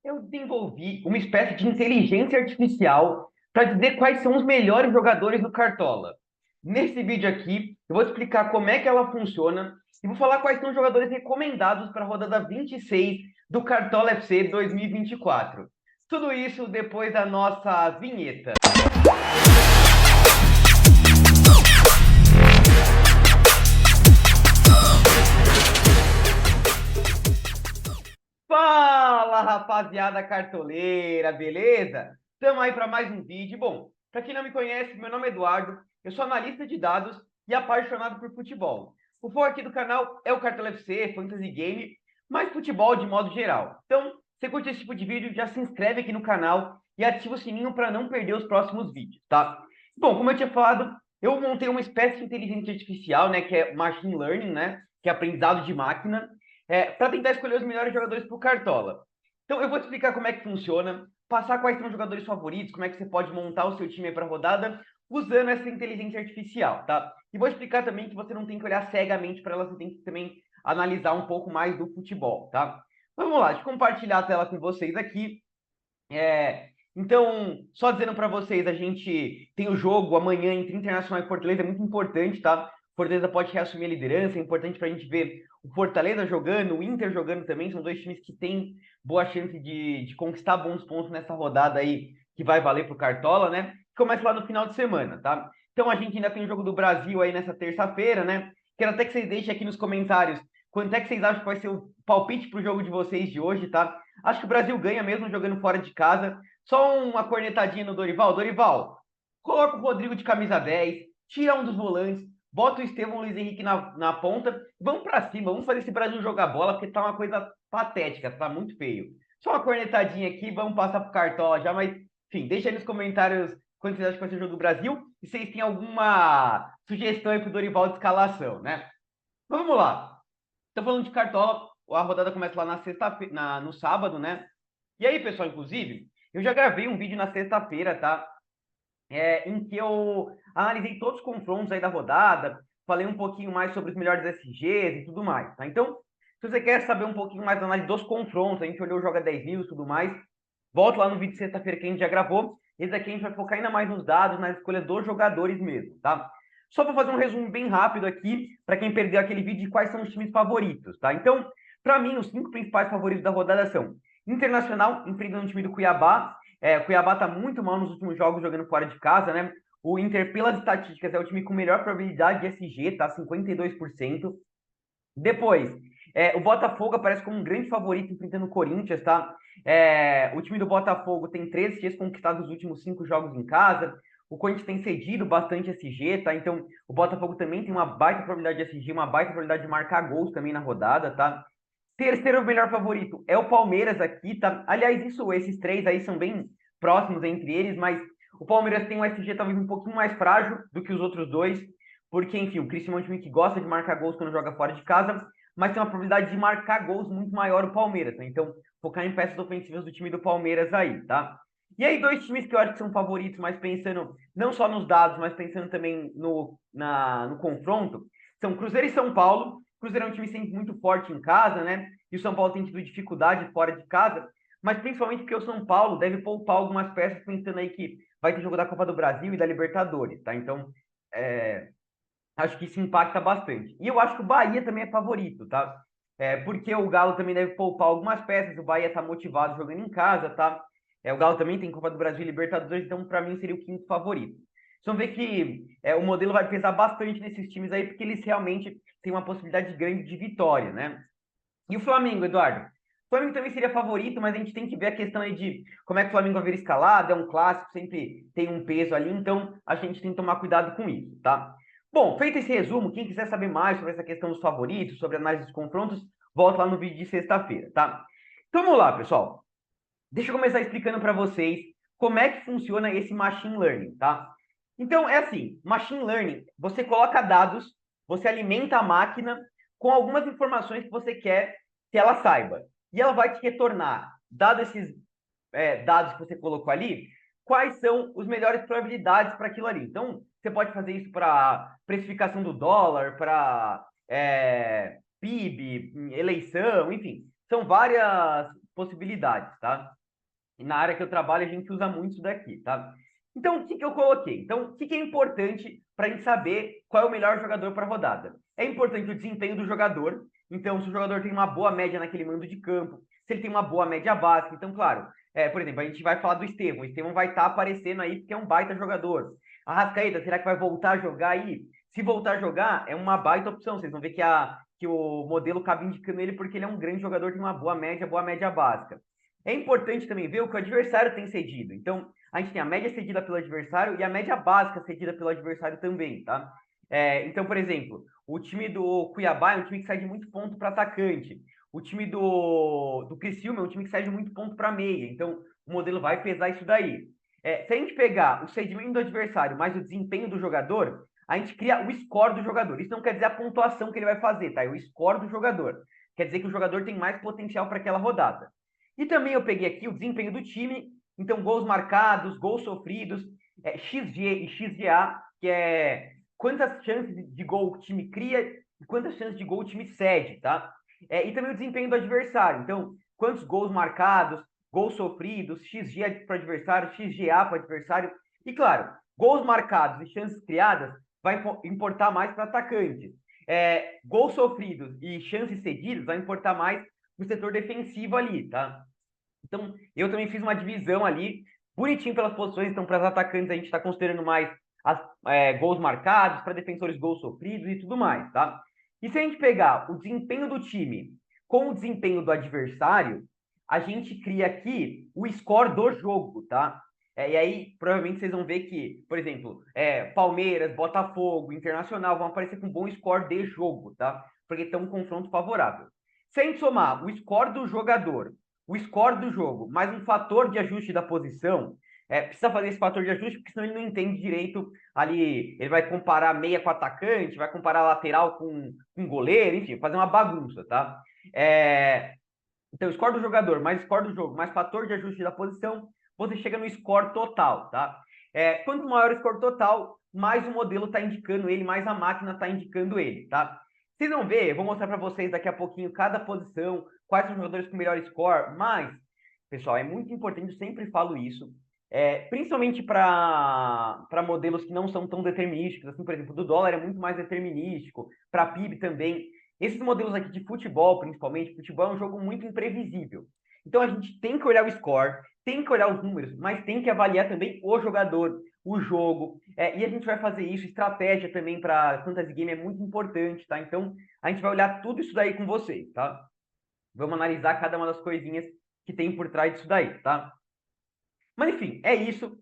Eu desenvolvi uma espécie de inteligência artificial para dizer quais são os melhores jogadores do Cartola. Nesse vídeo aqui, eu vou explicar como é que ela funciona e vou falar quais são os jogadores recomendados para a rodada 26 do Cartola FC 2024. Tudo isso depois da nossa vinheta. Fala, rapaziada cartoleira, beleza? Estamos aí para mais um vídeo. Bom, para quem não me conhece, meu nome é Eduardo, eu sou analista de dados e apaixonado por futebol. O foco aqui do canal é o Cartola FC, Fantasy Game, mas futebol de modo geral. Então, se você curte esse tipo de vídeo, já se inscreve aqui no canal e ativa o sininho para não perder os próximos vídeos, tá? Bom, como eu tinha falado, eu montei uma espécie de inteligência artificial, né, que é machine learning, né, que é aprendizado de máquina, para tentar escolher os melhores jogadores para o Cartola. Então, eu vou te explicar como é que funciona, passar quais são os jogadores favoritos, como é que você pode montar o seu time para a rodada usando essa inteligência artificial, tá? E vou explicar também que você não tem que olhar cegamente para ela, você tem que também analisar um pouco mais do futebol, tá? Então, vamos lá, deixa eu compartilhar a tela com vocês aqui. Então, só dizendo para vocês, a gente tem o jogo amanhã entre Internacional e Fortaleza, é muito importante, tá? Fortaleza pode reassumir a liderança, é importante para a gente ver o Fortaleza jogando, o Inter jogando também, são dois times que têm boa chance de conquistar bons pontos nessa rodada aí, que vai valer para o Cartola, né? Começa lá no final de semana, tá? Então a gente ainda tem o jogo do Brasil aí nessa terça-feira, né? Quero até que vocês deixem aqui nos comentários quanto é que vocês acham que vai ser o palpite para o jogo de vocês de hoje, tá? Acho que o Brasil ganha mesmo jogando fora de casa. Só uma cornetadinha no Dorival. Dorival, coloca o Rodrigo de camisa 10, tira um dos volantes, bota o Estevão Luiz Henrique na ponta. Vamos para cima, vamos fazer esse Brasil jogar bola, porque tá uma coisa patética, tá muito feio. Só uma cornetadinha aqui, vamos passar pro Cartola já, mas enfim, deixa aí nos comentários quando vocês acham que vai ser o jogo do Brasil e vocês têm alguma sugestão aí pro Dorival de escalação, né? Vamos lá. Tô falando de Cartola, a rodada começa lá na sexta, no sábado, né? E aí, pessoal, inclusive, eu já gravei um vídeo na sexta-feira, tá? Em que eu analisei todos os confrontos aí da rodada, falei um pouquinho mais sobre os melhores SGs e tudo mais, tá? Então, se você quer saber um pouquinho mais da análise dos confrontos, a gente olhou o Joga 10 mil e tudo mais, volta lá no vídeo de sexta-feira que a gente já gravou. Esse daqui a gente vai focar ainda mais nos dados, na escolha dos jogadores mesmo, tá? Só para fazer um resumo bem rápido aqui, para quem perdeu aquele vídeo de quais são os times favoritos, tá? Então, para mim, os 5 principais favoritos da rodada são Internacional, enfrentando o time do Cuiabá. O Cuiabá tá muito mal nos últimos jogos jogando fora de casa, né? O Inter, pelas estatísticas, é o time com melhor probabilidade de SG, tá? 52%. Depois, o Botafogo aparece como um grande favorito enfrentando o Corinthians, tá? O time do Botafogo tem 13 Gs conquistados nos últimos 5 jogos em casa. O Corinthians tem cedido bastante SG, tá? Então, o Botafogo também tem uma baita probabilidade de SG, uma baita probabilidade de marcar gols também na rodada, tá? Terceiro melhor favorito é o Palmeiras aqui, tá? Aliás, esses três aí são bem próximos entre eles, mas o Palmeiras tem um SG talvez um pouquinho mais frágil do que os outros dois, porque, enfim, o Cristiano é um time que gosta de marcar gols quando joga fora de casa, mas tem uma probabilidade de marcar gols muito maior o Palmeiras, tá? Então, focar em peças ofensivas do time do Palmeiras aí, tá? E aí, dois times que eu acho que são favoritos, mas pensando não só nos dados, mas pensando também no confronto, são Cruzeiro e São Paulo. Cruzeiro é um time sempre muito forte em casa, né? E o São Paulo tem tido dificuldade fora de casa, mas principalmente porque o São Paulo deve poupar algumas peças, pensando aí que vai ter jogo da Copa do Brasil e da Libertadores, tá? Então, é, acho que isso impacta bastante. E eu acho que o Bahia também é favorito, tá? Porque o Galo também deve poupar algumas peças, o Bahia tá motivado jogando em casa, tá? O Galo também tem Copa do Brasil e Libertadores, então para mim seria o quinto favorito. Vocês vão ver que o modelo vai pesar bastante nesses times aí, porque eles realmente têm uma possibilidade grande de vitória, né? E o Flamengo, Eduardo? O Flamengo também seria favorito, mas a gente tem que ver a questão aí de como é que o Flamengo vai vir escalado, é um clássico, sempre tem um peso ali, então a gente tem que tomar cuidado com isso, tá? Bom, feito esse resumo, quem quiser saber mais sobre essa questão dos favoritos, sobre a análise dos confrontos, volta lá no vídeo de sexta-feira, tá? Então vamos lá, pessoal. Deixa eu começar explicando para vocês como é que funciona esse machine learning, tá? Então é assim, machine learning, você coloca dados, você alimenta a máquina com algumas informações que você quer que ela saiba. E ela vai te retornar, dado esses dados que você colocou ali, quais são as melhores probabilidades para aquilo ali. Então, você pode fazer isso para precificação do dólar, para PIB, eleição, enfim. são várias possibilidades, tá? E na área que eu trabalho, a gente usa muito isso daqui, tá? Então, o que que eu coloquei? Então, o que que é importante para a gente saber qual é o melhor jogador para a rodada? É importante o desempenho do jogador. Então, se o jogador tem uma boa média naquele mando de campo, se ele tem uma boa média básica. Então, claro, por exemplo, a gente vai falar do Estevão. O Estevão vai estar aparecendo aí porque é um baita jogador. A Arrascaeta, será que vai voltar a jogar aí? Se voltar a jogar, é uma baita opção. Vocês vão ver que o modelo acaba indicando ele porque ele é um grande jogador, tem uma boa média básica. É importante também ver o que o adversário tem cedido. Então, a gente tem a média cedida pelo adversário e a média básica cedida pelo adversário também, tá? Então, por exemplo, o time do Cuiabá é um time que cede muito ponto para atacante. O time do Criciúma é um time que cede muito ponto para meia. Então, o modelo vai pesar isso daí. Se a gente pegar o cedimento do adversário mais o desempenho do jogador, a gente cria o score do jogador. Isso não quer dizer a pontuação que ele vai fazer, tá? É o score do jogador. Quer dizer que o jogador tem mais potencial para aquela rodada. E também eu peguei aqui o desempenho do time, então gols marcados, gols sofridos, XG e XGA, que é quantas chances de gol o time cria e quantas chances de gol o time cede, tá? E também o desempenho do adversário, então quantos gols marcados, gols sofridos, XG para o adversário, XGA para o adversário, e claro, gols marcados e chances criadas vai importar mais para atacantes. Gols sofridos e chances cedidas vai importar mais no setor defensivo ali, tá? Então, eu também fiz uma divisão ali, bonitinho pelas posições. Então, para os atacantes, a gente está considerando mais gols marcados, para defensores, gols sofridos e tudo mais, tá? E se a gente pegar o desempenho do time com o desempenho do adversário, a gente cria aqui o score do jogo, tá? E aí, provavelmente, vocês vão ver que, por exemplo, Palmeiras, Botafogo, Internacional vão aparecer com bom score de jogo, tá? Porque tem um confronto favorável. Se a gente somar o score do jogador, o score do jogo, mais um fator de ajuste da posição, precisa fazer esse fator de ajuste, porque senão ele não entende direito ali. Ele vai comparar meia com atacante, vai comparar lateral com goleiro, enfim, fazer uma bagunça, tá? Então, score do jogador, mais score do jogo, mais fator de ajuste da posição, você chega no score total, tá? Quanto maior o score total, mais o modelo está indicando ele, mais a máquina está indicando ele, tá? Vocês vão ver, eu vou mostrar para vocês daqui a pouquinho cada posição, quais são os jogadores com melhor score, mas, pessoal, é muito importante, eu sempre falo isso, principalmente para modelos que não são tão determinísticos, assim, por exemplo, do dólar é muito mais determinístico, para PIB também. Esses modelos aqui de futebol, principalmente, futebol é um jogo muito imprevisível. Então a gente tem que olhar o score, tem que olhar os números, mas tem que avaliar também o jogador, o jogo. E a gente vai fazer isso, estratégia também para fantasy game é muito importante, tá? Então a gente vai olhar tudo isso daí com vocês, tá? Vamos analisar cada uma das coisinhas que tem por trás disso daí, tá? Mas enfim, é isso.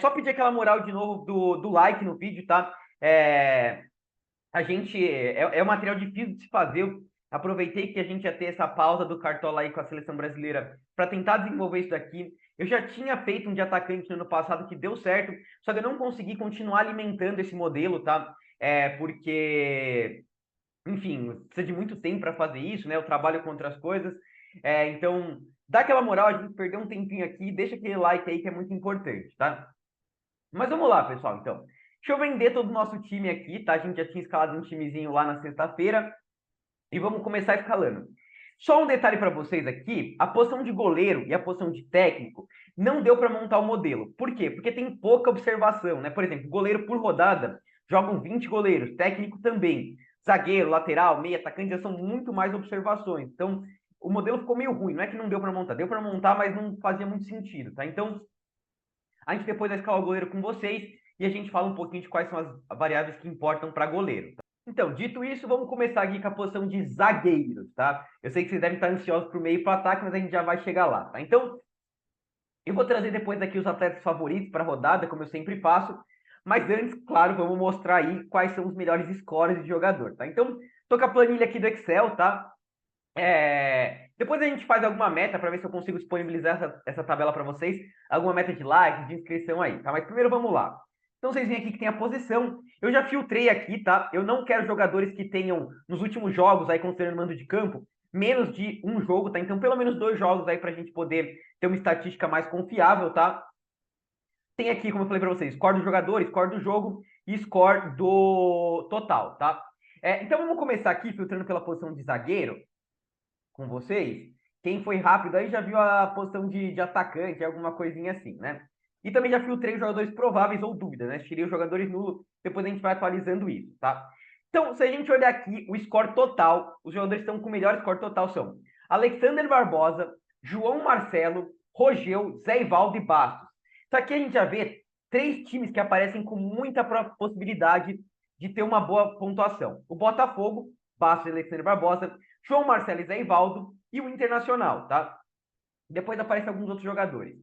Só pedir aquela moral de novo do like no vídeo, tá? A gente um material difícil de se fazer. Eu aproveitei que a gente ia ter essa pausa do Cartola aí com a seleção brasileira para tentar desenvolver isso daqui. Eu já tinha feito um de atacante no ano passado que deu certo, só que eu não consegui continuar alimentando esse modelo, tá? Porque, enfim, precisa de muito tempo para fazer isso, né? Eu trabalho com outras coisas. Então, dá aquela moral, a gente perdeu um tempinho aqui, deixa aquele like aí que é muito importante, tá? Mas vamos lá, pessoal, então. Deixa eu vender todo o nosso time aqui, tá? A gente já tinha escalado um timezinho lá na sexta-feira e vamos começar escalando. Só um detalhe para vocês aqui, a posição de goleiro e a posição de técnico não deu para montar o modelo. Por quê? Porque tem pouca observação, né? Por exemplo, goleiro por rodada jogam 20 goleiros, técnico também. Zagueiro, lateral, meia, atacante já são muito mais observações. Então, o modelo ficou meio ruim. Não é que não deu para montar, deu para montar, mas não fazia muito sentido, tá? Então, a gente depois vai escalar o goleiro com vocês e a gente fala um pouquinho de quais são as variáveis que importam para goleiro. Tá? Então, dito isso, vamos começar aqui com a posição de zagueiros, tá? Eu sei que vocês devem estar ansiosos para o meio e para o ataque, mas a gente já vai chegar lá, tá? Então, eu vou trazer depois aqui os atletas favoritos para a rodada, como eu sempre faço. Mas antes, claro, vamos mostrar aí quais são os melhores scores de jogador, tá? Então, tô com a planilha aqui do Excel, tá? Depois a gente faz alguma meta para ver se eu consigo disponibilizar essa tabela para vocês. Alguma meta de like, de inscrição aí, tá? Mas primeiro vamos lá. Então vocês veem aqui que tem a posição. Eu já filtrei aqui, tá? Eu não quero jogadores que tenham, nos últimos jogos, aí considerando mando de campo, menos de um jogo, tá? Então pelo menos 2 jogos aí para a gente poder ter uma estatística mais confiável, tá? Tem aqui, como eu falei para vocês, score do jogador, score do jogo e score do total, tá? Então vamos começar aqui filtrando pela posição de zagueiro com vocês. Quem foi rápido aí já viu a posição de atacante, alguma coisinha assim, né? E também já filtrei os jogadores prováveis ou dúvidas, né? Tirei os jogadores nulos, depois a gente vai atualizando isso, tá? Então, se a gente olhar aqui o score total, os jogadores que estão com o melhor score total são Alexander Barbosa, João Marcelo, Rogel, Zé Ivaldo e Bastos. Isso aqui a gente já vê três times que aparecem com muita possibilidade de ter uma boa pontuação. O Botafogo, Bastos e Alexander Barbosa, João Marcelo e Zé Ivaldo e o Internacional, tá? Depois aparecem alguns outros jogadores.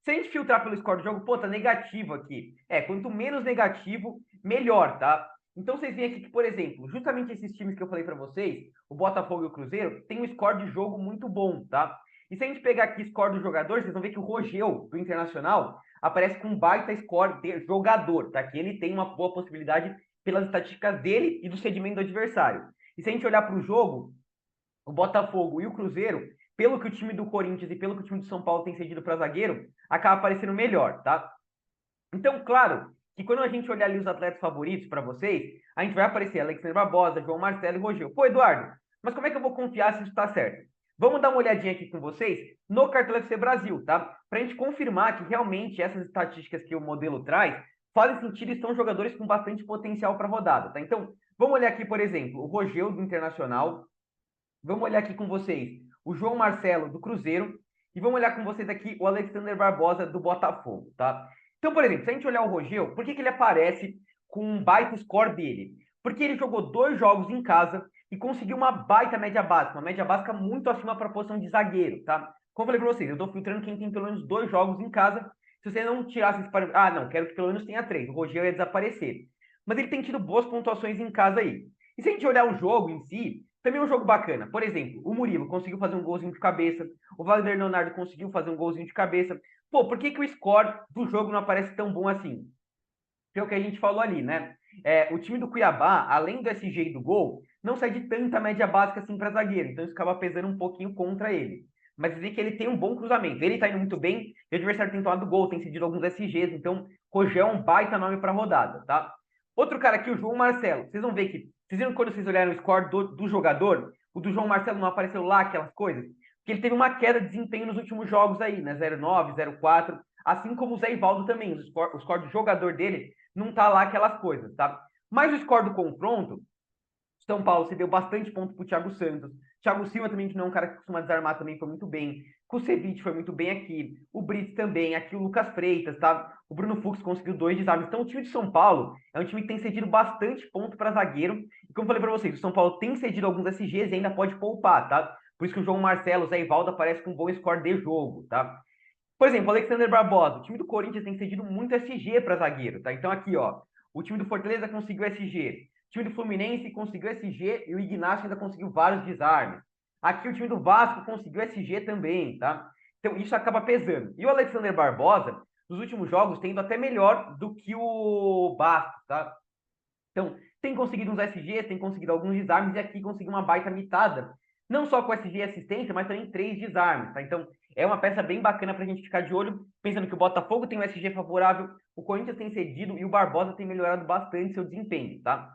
Se a gente filtrar pelo score do jogo, pô, tá negativo aqui. Quanto menos negativo, melhor, tá? Então vocês veem aqui que, por exemplo, justamente esses times que eu falei para vocês, o Botafogo e o Cruzeiro, tem um score de jogo muito bom, tá? E se a gente pegar aqui o score do jogador, vocês vão ver que o Rogel, do Internacional, aparece com um baita score de jogador, tá? Que ele tem uma boa possibilidade pelas estatísticas dele e do sedimento do adversário. E se a gente olhar para o jogo, o Botafogo e o Cruzeiro, pelo que o time do Corinthians e pelo que o time do São Paulo tem cedido para zagueiro, acaba parecendo melhor, tá? Então, claro, que quando a gente olhar ali os atletas favoritos para vocês, a gente vai aparecer Alexandre Barbosa, João Marcelo e Rogel. Pô, Eduardo, mas como é que eu vou confiar se isso está certo? Vamos dar uma olhadinha aqui com vocês no Cartola FC Brasil, tá? Para a gente confirmar que realmente essas estatísticas que o modelo traz fazem sentido e são jogadores com bastante potencial para rodada, tá? Então, vamos olhar aqui, por exemplo, o Rogel do Internacional. Vamos olhar aqui com vocês o João Marcelo do Cruzeiro e vamos olhar com vocês aqui o Alexander Barbosa do Botafogo, tá? Então, por exemplo, se a gente olhar o Rogel, por que ele aparece com um baita score dele? Porque ele jogou 2 jogos em casa e conseguiu uma baita média básica, uma média básica muito acima para a posição de zagueiro, tá? Como eu falei para vocês, eu estou filtrando quem tem pelo menos 2 jogos em casa. Se você não tirasse esse parâmetro, não, quero que pelo menos tenha 3, o Rogel ia desaparecer. Mas ele tem tido boas pontuações em casa aí. E se a gente olhar o jogo em si, também é um jogo bacana. Por exemplo, o Murilo conseguiu fazer um golzinho de cabeça, o Wagner Leonardo conseguiu fazer um golzinho de cabeça. Pô, por que o score do jogo não aparece tão bom assim? Que é o que a gente falou ali, né? O time do Cuiabá, além do SG e do gol, não sai de tanta média básica assim para zagueiro, então isso acaba pesando um pouquinho contra ele. Mas vê que ele tem um bom cruzamento, ele tá indo muito bem, e o adversário tem tomado gol, tem cedido alguns SGs, então Rogel é um baita nome para rodada, tá? Outro cara aqui, o João Marcelo, vocês vão ver que, vocês viram quando vocês olharam o score do jogador, o do João Marcelo não apareceu lá, aquelas coisas? Porque ele teve uma queda de desempenho nos últimos jogos aí, né? 0,9, 0,4, assim como o Zé Ivaldo também, o score do jogador dele não tá lá aquelas coisas, tá? Mas o score do confronto, São Paulo cedeu bastante ponto pro Thiago Santos. Thiago Silva também, que não é um cara que costuma desarmar, também foi muito bem. Kusevich foi muito bem aqui. O Brits também. Aqui o Lucas Freitas, tá? O Bruno Fux conseguiu 2 desarmes. Então o time de São Paulo é um time que tem cedido bastante ponto para zagueiro. E como eu falei para vocês, o São Paulo tem cedido alguns SGs e ainda pode poupar, tá? Por isso que o João Marcelo, o Zé Ivaldo aparece com um bom score de jogo, tá? Por exemplo, o Alexander Barbosa. O time do Corinthians tem cedido muito SG para zagueiro, tá? Então aqui, ó. O time do Fortaleza conseguiu SG. O time do Fluminense conseguiu SG e o Ignacio ainda conseguiu vários desarmes. Aqui o time do Vasco conseguiu SG também, tá? Então isso acaba pesando. E o Alexander Barbosa, nos últimos jogos, tem indo até melhor do que o Bastos, tá? Então, tem conseguido uns SGs, tem conseguido alguns desarmes e aqui conseguiu uma baita mitada. Não só com SG e assistência, mas também 3 desarmes, tá? Então, é uma peça bem bacana pra gente ficar de olho, pensando que o Botafogo tem um SG favorável, o Corinthians tem cedido e o Barbosa tem melhorado bastante seu desempenho, tá?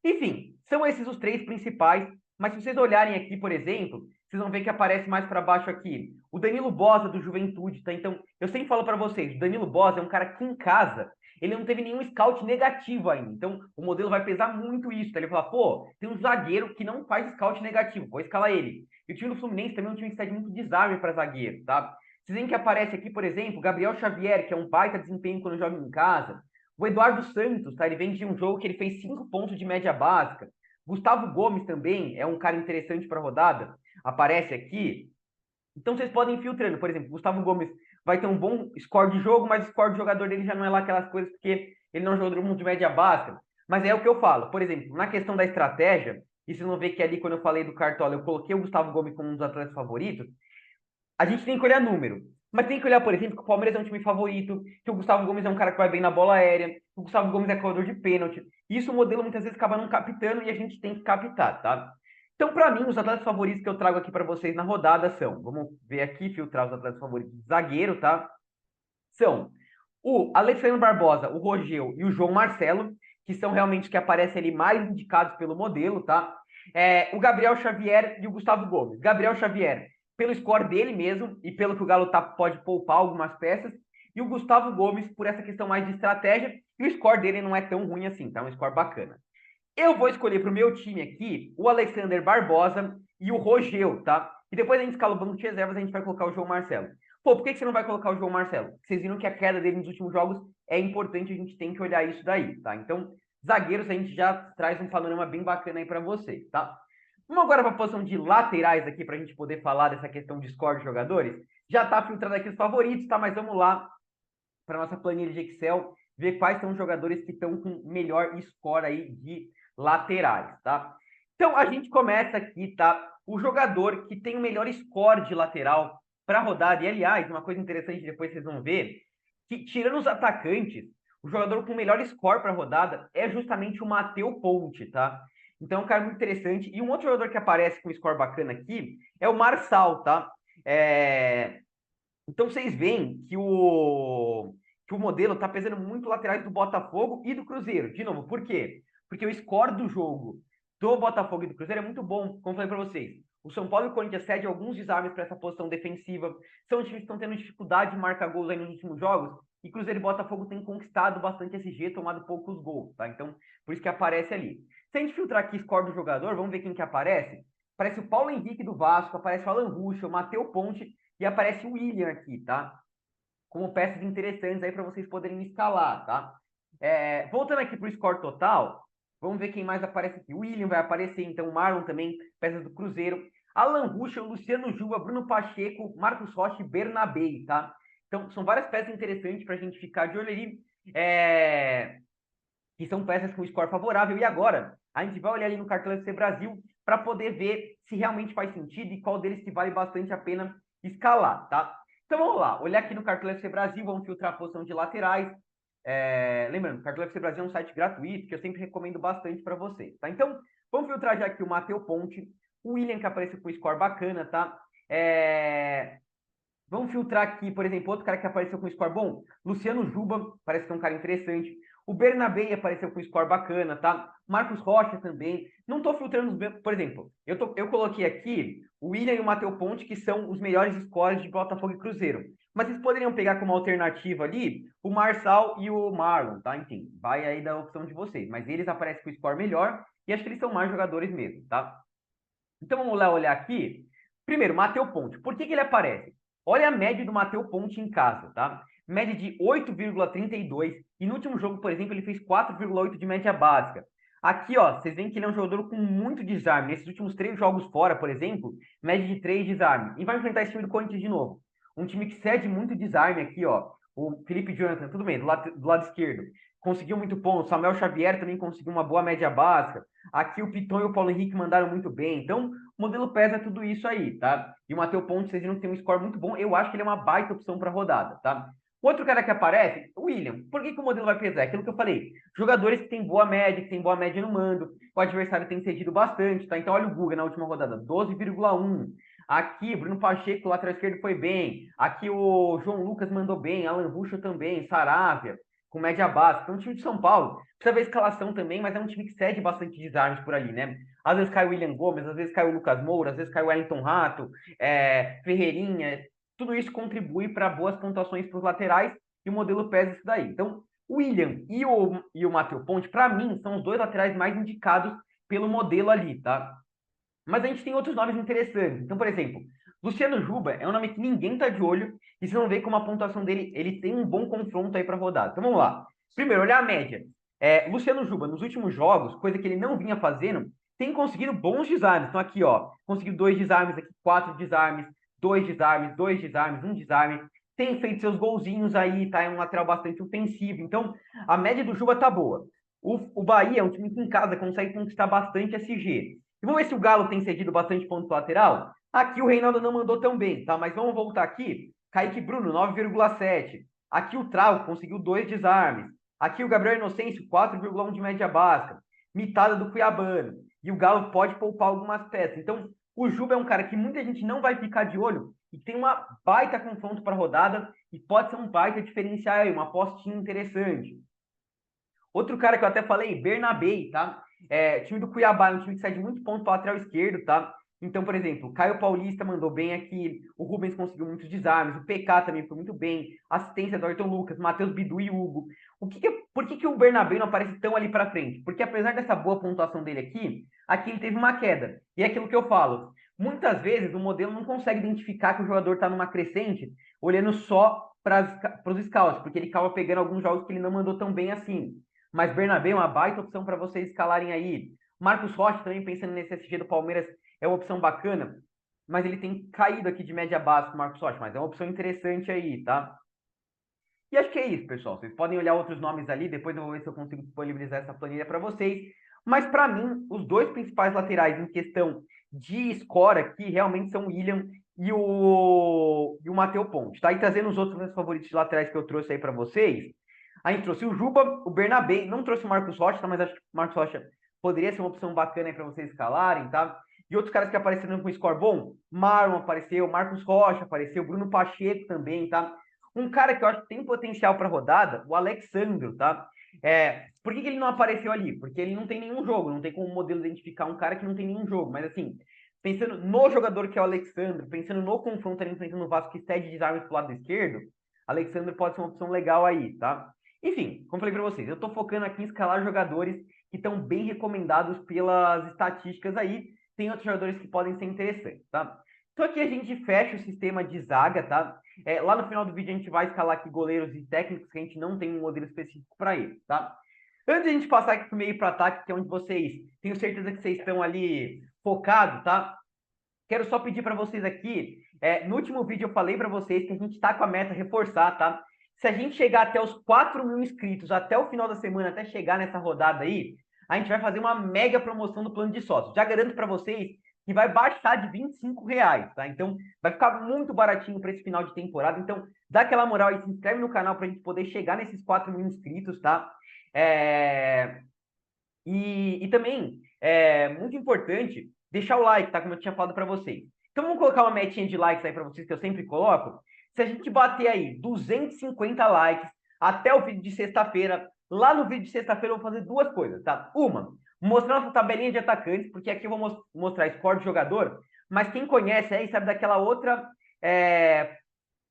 Enfim, são esses os 3 principais, mas se vocês olharem aqui, por exemplo, vocês vão ver que aparece mais para baixo aqui o Danilo Bosa do Juventude, tá? Então, eu sempre falo para vocês, o Danilo Bosa é um cara que em casa ele não teve nenhum scout negativo ainda. Então, o modelo vai pesar muito isso. Tá? Ele vai falar, pô, tem um zagueiro que não faz scout negativo, vou escalar ele. E o time do Fluminense também é um time que cede muito desarme para zagueiro, tá? Vocês veem que aparece aqui, por exemplo, Gabriel Xavier, que é um baita desempenho quando joga em casa. O Eduardo Santos, tá? Ele vem de um jogo que ele fez 5 pontos de média básica. Gustavo Gomes também é um cara interessante para rodada. Aparece aqui. Então vocês podem ir filtrando. Por exemplo, Gustavo Gomes vai ter um bom score de jogo, mas o score de jogador dele já não é lá aquelas coisas, porque ele não é um jogador muito de média básica. Mas é o que eu falo. Por exemplo, na questão da estratégia, e vocês vão ver que ali, quando eu falei do Cartola, eu coloquei o Gustavo Gomes como um dos atletas favoritos, a gente tem que olhar número. Mas tem que olhar, por exemplo, que o Palmeiras é um time favorito, que o Gustavo Gomes é um cara que vai bem na bola aérea, que o Gustavo Gomes é corredor de pênalti. Isso o modelo muitas vezes acaba não captando e a gente tem que captar, tá? Então, para mim, os atletas favoritos que eu trago aqui para vocês na rodada são, vamos ver aqui, filtrar os atletas favoritos de zagueiro, tá? São o Alexandre Barbosa, o Rogel e o João Marcelo, que são realmente os que aparecem ali mais indicados pelo modelo, tá? O Gabriel Xavier e o Gustavo Gomes. Gabriel Xavier, pelo score dele mesmo e pelo que o Galo pode poupar algumas peças, e o Gustavo Gomes por essa questão mais de estratégia, e o score dele não é tão ruim assim, tá? Um score bacana. Eu vou escolher para o meu time aqui o Alexander Barbosa e o Rogel, tá? E depois a gente escala o banco de reservas, a gente vai colocar o João Marcelo. Pô, por que você não vai colocar o João Marcelo? Vocês viram que a queda dele nos últimos jogos é importante, a gente tem que olhar isso daí, tá? Então, zagueiros, a gente já traz um panorama bem bacana aí para vocês, tá? Vamos agora para a posição de laterais aqui, para a gente poder falar dessa questão de score de jogadores. Já tá filtrado aqui os favoritos, tá? Mas vamos lá para nossa planilha de Excel, ver quais são os jogadores que estão com melhor score aí de laterais, tá? Então, a gente começa aqui, tá? O jogador que tem o melhor score de lateral para rodada, e aliás, uma coisa interessante, depois vocês vão ver, que tirando os atacantes, o jogador com o melhor score para rodada é justamente o Matheus Ponte, tá? Então, é um cara muito interessante. E um outro jogador que aparece com score bacana aqui é o Marçal, tá? Então, vocês veem que o modelo está pesando muito laterais do Botafogo e do Cruzeiro. De novo, por quê? Porque o score do jogo do Botafogo e do Cruzeiro é muito bom, como eu falei para vocês. O São Paulo e o Corinthians cedem alguns desarmes para essa posição defensiva. São times que estão tendo dificuldade de marcar gols aí nos últimos jogos. E Cruzeiro e Botafogo têm conquistado bastante SG, tomado poucos gols, tá? Então, por isso que aparece ali. Se a gente filtrar aqui o score do jogador, vamos ver quem que aparece. Aparece o Paulo Henrique do Vasco, aparece o Alan Ruschel, o Matheus Ponte e aparece o William aqui, tá? Como peças interessantes aí para vocês poderem escalar, tá? Voltando aqui para o score total, vamos ver quem mais aparece aqui. O William vai aparecer, então o Marlon também, peças do Cruzeiro. Alan Ruschel, Luciano Juba, Bruno Pacheco, Marcos Rocha e Bernabei, tá? Então, são várias peças interessantes para a gente ficar de olho ali, que são peças com score favorável. E agora, a gente vai olhar ali no cartão FC Brasil para poder ver se realmente faz sentido e qual deles que vale bastante a pena escalar, tá? Então vamos lá, olhar aqui no Cartão FC Brasil, vamos filtrar a posição de laterais. Lembrando, o Cartão FC Brasil é um site gratuito que eu sempre recomendo bastante para vocês, tá? Então, vamos filtrar já aqui o Matheus Ponte, o William que apareceu com score bacana, tá? Vamos filtrar aqui, por exemplo, outro cara que apareceu com score bom, Luciano Juba, parece que é um cara interessante. O Bernabei apareceu com score bacana, tá? Marcos Rocha também. Não estou filtrando os... Por exemplo, eu coloquei aqui o William e o Matheus Ponte, que são os melhores scores de Botafogo e Cruzeiro. Mas vocês poderiam pegar como alternativa ali o Marçal e o Marlon, tá? Enfim, vai aí da opção de vocês. Mas eles aparecem com score melhor e acho que eles são mais jogadores mesmo, tá? Então vamos lá olhar aqui. Primeiro, Matheus Ponte. Por que ele aparece? Olha a média do Matheus Ponte em casa, tá? Média de 8,32. E no último jogo, por exemplo, ele fez 4,8 de média básica. Aqui, ó, vocês veem que ele é um jogador com muito desarme. Nesses últimos 3 jogos fora, por exemplo, média de 3 desarme. E vai enfrentar esse time do Corinthians de novo. Um time que cede muito desarme aqui, ó. O Felipe Jonathan, tudo bem, do lado esquerdo. Conseguiu muito ponto. Samuel Xavier também conseguiu uma boa média básica. Aqui o Piton e o Paulo Henrique mandaram muito bem. Então, o modelo pesa tudo isso aí, tá? E o Matheus Ponte, vocês viram que tem um score muito bom. Eu acho que ele é uma baita opção para rodada, tá? Outro cara que aparece, o William. Por que o modelo vai pesar? Aquilo que eu falei. Jogadores que têm boa média, que têm boa média no mando. O adversário tem cedido bastante, tá? Então, olha o Guga na última rodada, 12,1. Aqui, Bruno Pacheco, lateral esquerdo, foi bem. Aqui o João Lucas mandou bem. Alan Ruschel também. Saravia, com média básica. Então, o time de São Paulo precisa ver a escalação também, mas é um time que cede bastante desarmes por ali, né? Às vezes cai o William Gomes, às vezes cai o Lucas Moura, às vezes cai o Wellington Rato, Ferreirinha. Tudo isso contribui para boas pontuações para os laterais e o modelo pesa isso daí. Então, o William e o Matheus Ponte, para mim, são os dois laterais mais indicados pelo modelo ali, tá? Mas a gente tem outros nomes interessantes. Então, por exemplo, Luciano Juba é um nome que ninguém tá de olho e vocês vão ver como a pontuação dele, ele tem um bom confronto aí para rodar. Então, vamos lá. Primeiro, olhar a média. Luciano Juba, nos últimos jogos, coisa que ele não vinha fazendo, tem conseguido bons desarmes. Então, aqui, ó, conseguiu 2 desarmes, aqui 4 desarmes, 2 desarmes, 2 desarmes, 1 desarme. Tem feito seus golzinhos aí, tá? É um lateral bastante ofensivo. Então, a média do Juba tá boa. O Bahia é um time que em casa consegue conquistar bastante SG. E vamos ver se o Galo tem cedido bastante ponto lateral. Aqui o Reinaldo não mandou tão bem, tá? Mas vamos voltar aqui. Kaique Bruno, 9,7. Aqui o Trau conseguiu 2 desarmes. Aqui o Gabriel Inocêncio, 4,1 de média básica. Mitada do Cuiabano. E o Galo pode poupar algumas peças. Então, o Juba é um cara que muita gente não vai ficar de olho e tem uma baita confronto para a rodada e pode ser um baita diferencial aí, uma apostinha interessante. Outro cara que eu até falei, Bernabei, tá? Time do Cuiabá, um time que sai de muito ponto para lateral esquerdo, tá? Então, por exemplo, o Caio Paulista mandou bem aqui, o Rubens conseguiu muitos desarmes, o PK também foi muito bem, assistência do Ayrton Lucas, Matheus Bidu e Hugo. Por que o Bernabé não aparece tão ali para frente? Porque apesar dessa boa pontuação dele aqui ele teve uma queda. E é aquilo que eu falo, muitas vezes o modelo não consegue identificar que o jogador está numa crescente olhando só para os scouts, porque ele acaba pegando alguns jogos que ele não mandou tão bem assim. Mas Bernabé é uma baita opção para vocês escalarem aí. Marcos Rocha também, pensando nesse SG do Palmeiras, é uma opção bacana, mas ele tem caído aqui de média baixa com o Marcos Rocha, mas é uma opção interessante aí, tá? E acho que é isso, pessoal. Vocês podem olhar outros nomes ali, depois eu vou ver se eu consigo disponibilizar essa planilha para vocês. Mas para mim, os dois principais laterais em questão de score aqui realmente são o William e o Matheus Ponte, tá? E trazendo os outros meus favoritos de laterais que eu trouxe aí para vocês, a gente trouxe o Juba, o Bernabé, não trouxe o Marcos Rocha, tá? Mas acho que o Marcos Rocha poderia ser uma opção bacana aí para vocês escalarem, tá? E outros caras que apareceram com score bom, Marlon apareceu, Marcos Rocha apareceu, Bruno Pacheco também, tá? Um cara que eu acho que tem potencial para rodada, o Alexandro, tá? Por que ele não apareceu ali? Porque ele não tem nenhum jogo, não tem como modelo identificar um cara que não tem nenhum jogo. Mas assim, pensando no jogador que é o Alexandro, pensando no confronto ali enfrentando o Vasco que cede desarmes pro lado esquerdo, Alexandro pode ser uma opção legal aí, tá? Enfim, como falei para vocês, eu tô focando aqui em escalar jogadores que estão bem recomendados pelas estatísticas aí. Tem outros jogadores que podem ser interessantes, tá? Então aqui a gente fecha o sistema de zaga, tá? Lá no final do vídeo a gente vai escalar aqui goleiros e técnicos que a gente não tem um modelo específico para ele, tá? Antes de a gente passar aqui para o meio para ataque, que é onde vocês, tenho certeza que vocês estão ali focados, tá? Quero só pedir para vocês aqui, no último vídeo eu falei para vocês que a gente está com a meta reforçar, tá? Se a gente chegar até os 4.000 inscritos até o final da semana, até chegar nessa rodada aí, a gente vai fazer uma mega promoção do plano de sócio. Já garanto para vocês que vai baixar de R$ 25, tá? Então, vai ficar muito baratinho para esse final de temporada. Então, dá aquela moral e se inscreve no canal para a gente poder chegar nesses 4.000 inscritos, tá? E também, muito importante, deixar o like, tá? Como eu tinha falado para vocês. Então, vamos colocar uma metinha de likes aí para vocês, que eu sempre coloco. Se a gente bater aí 250 likes até o vídeo de sexta-feira, lá no vídeo de sexta-feira eu vou fazer duas coisas, tá? Uma, mostrar nossa tabelinha de atacantes, porque aqui eu vou mostrar score de jogador, mas quem conhece aí sabe daquela outra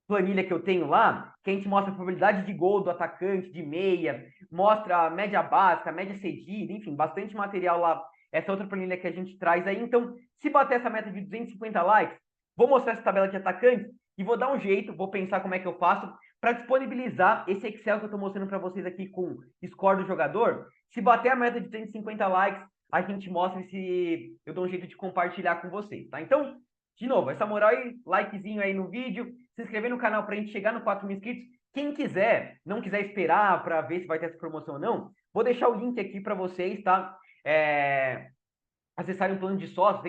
planilha que eu tenho lá, que a gente mostra a probabilidade de gol do atacante, de meia, mostra a média básica, a média cedida, enfim, bastante material lá. Essa outra planilha que a gente traz aí. Então, se bater essa meta de 250 likes, vou mostrar essa tabela de atacantes e vou dar um jeito, vou pensar como é que eu faço para disponibilizar esse Excel que eu estou mostrando para vocês aqui com score do jogador. Se bater a meta de 250 likes, a gente mostra se eu dou um jeito de compartilhar com vocês, tá? Então, de novo, essa moral aí, likezinho aí no vídeo, se inscrever no canal para a gente chegar no 4.000 inscritos. Quem quiser, não quiser esperar para ver se vai ter essa promoção ou não, vou deixar o link aqui para vocês, tá? Acessarem o plano de sócios.